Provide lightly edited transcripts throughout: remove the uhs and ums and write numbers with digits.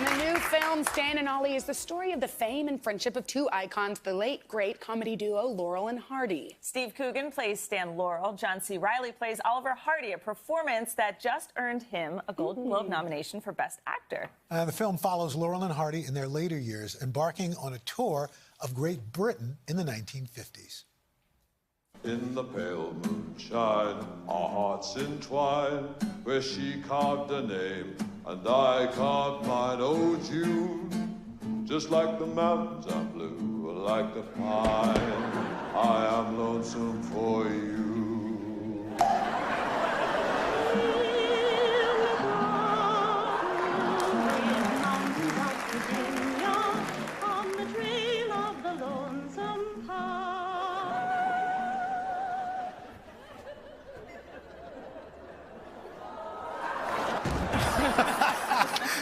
The new film, Stan and Ollie, is the story of the fame and friendship of two icons, the late, great comedy duo Laurel and Hardy. Steve Coogan plays Stan Laurel. John C. Reilly plays Oliver Hardy, a performance that just earned him a Golden Globe nomination for Best Actor. The film follows Laurel and Hardy in their later years, embarking on a tour of Great Britain in the 1950s. In the pale moonshine, our hearts entwined, where she carved a name and I carved mine. Oh, June, just like the mountains are blue, like the pine, I am lonesome for you.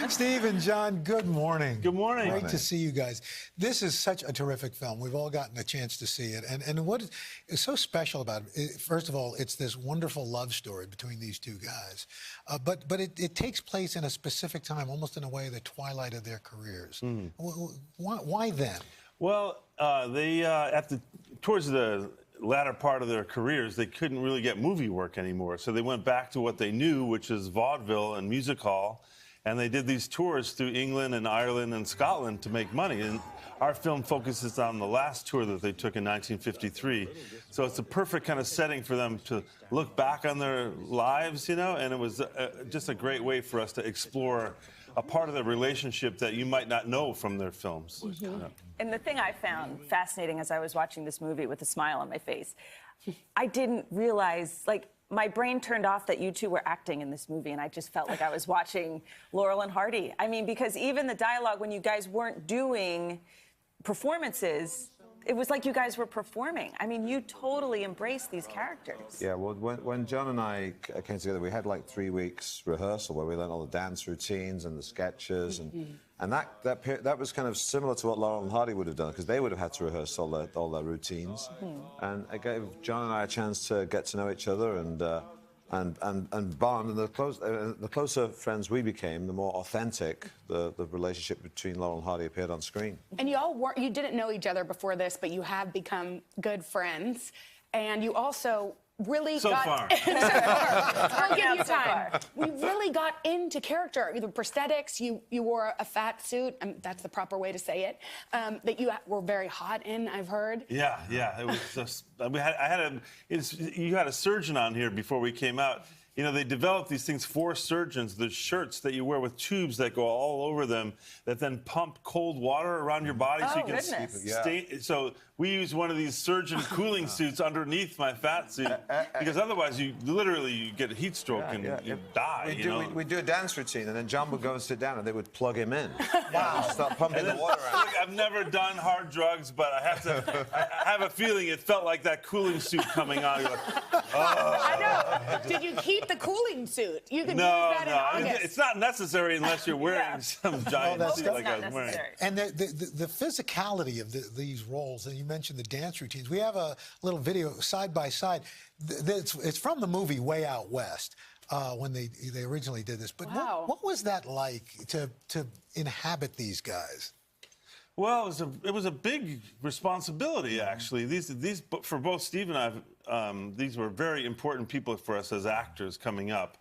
Steve and John, good morning. Good morning. Great to see you guys. This is such a terrific film. We've all gotten a chance to see it. And what is so special about it, first of all, it's this wonderful love story between these two guys. But it takes place in a specific time, almost in a way, the twilight of their careers. Why then? Well, towards the latter part of their careers, they couldn't really get movie work anymore. So they went back to what they knew, which is vaudeville and music hall. And they did these tours through England and Ireland and Scotland to make money. And our film focuses on the last tour that they took in 1953. So it's a perfect kind of setting for them to look back on their lives, you know, and it was just a great way for us to explore a part of the relationship that you might not know from their films. And the thing I found fascinating as I was watching this movie with a smile on my face, I didn't realize, like, my brain turned off that you two were acting in this movie, and I just felt like I was watching Laurel and Hardy. I mean, because even the dialogue, when you guys weren't doing performances, it was like you guys were performing. I mean, you totally embraced these characters. Yeah, well, when John and I came together, we had like 3 weeks rehearsal where we learned all the dance routines and the sketches, and that was kind of similar to what Laurel and Hardy would have done, because they would have had to rehearse all their routines, and it gave John and I a chance to get to know each other and bond. And the closer friends we became, the more authentic the relationship between Laurel and Hardy appeared on screen. And you didn't know each other before this, but you have become good friends, and you also really far. I'll give you time. We really got into character. The prosthetics, you wore a fat suit, and that's the proper way to say it, that you were very hot in, I've heard. Yeah. It was just, you had a surgeon on here before we came out. You know, they developed these things for surgeons, the shirts that you wear with tubes that go all over them that then pump cold water around your body so you can stay. So we use one of these surgeon cooling suits underneath my fat suit because otherwise you get a heat stroke and you die. We do a dance routine, and then John would go and sit down and they would plug him in. Wow. Start pumping the water out. Look, I've never done hard drugs, but I have a feeling it felt like that cooling suit coming on. You're like, oh. I know. Did you keep the cooling suit? You can use that in August. It's not necessary unless you're wearing some giant suit like I was wearing. And the physicality of these roles, and you mentioned the dance routines. We have a little video side by side. It's from the movie Way Out West when they originally did this. But what was that like to inhabit these guys? Well, it was a big responsibility, actually. These for both Steve and I, these were very important people for us as actors coming up.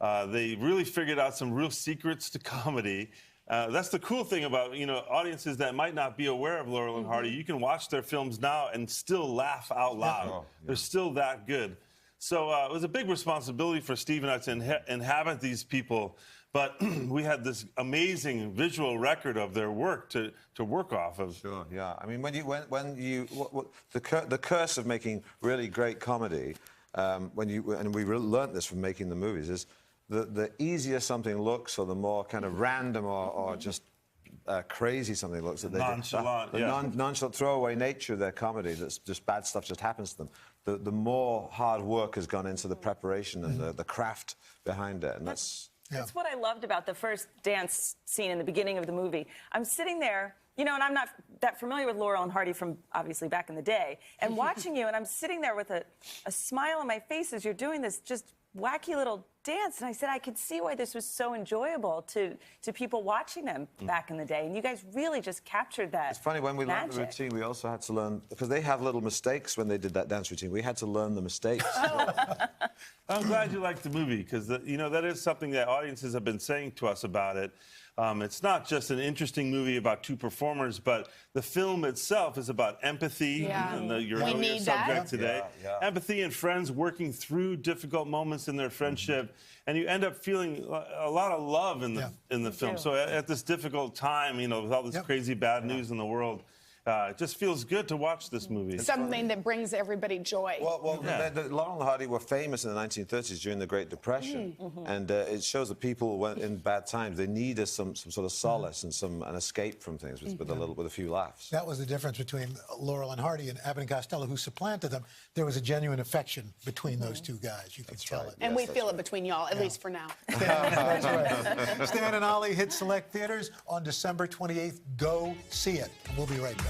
They really figured out some real secrets to comedy. That's the cool thing about, audiences that might not be aware of Laurel and Hardy. You can watch their films now and still laugh out loud. They're still that good. So it was a big responsibility for Steve and I to inhabit these people. But we had this amazing visual record of their work to work off of. Sure, yeah. I mean, the curse of making really great comedy, and we learned this from making the movies, is the easier something looks, or the more kind of random or just crazy something looks, that nonchalant, nonchalant throwaway nature of their comedy, that's just bad stuff just happens to them. The more hard work has gone into the preparation and the craft behind it, and that's what I loved about the first dance scene in the beginning of the movie. I'm sitting there, and I'm not that familiar with Laurel and Hardy from, obviously, back in the day, and watching you, and I'm sitting there with a smile on my face as you're doing this just wacky little dance. And I said, I could see why this was so enjoyable to people watching them back in the day. And you guys really just captured that. It's funny, when we learned the magic. routine, we also had to learn, because they have little mistakes when they did that dance routine. We had to learn the mistakes. I'm glad you liked the movie, because you know, that is something that audiences have been saying to us about it. It's not just an interesting movie about two performers, but the film itself is about empathy. Yeah. And your We earlier need that. subject today. Yeah. Empathy and friends working through difficult moments in their friendship, and you end up feeling a lot of love in the film. So at this difficult time, you know, with all this crazy bad news in the world, it just feels good to watch this movie. Something that brings everybody joy. Well, Laurel and Hardy were famous in the 1930s during the Great Depression, and it shows that people, when in bad times, they needed some sort of solace and an escape from things with a few laughs. That was the difference between Laurel and Hardy and Abbott and Costello, who supplanted them. There was a genuine affection between those two guys. You could tell it. And we feel it between y'all, at least for now. That's right. Stan and Ollie hit select theaters on December 28th. Go see it. We'll be right back.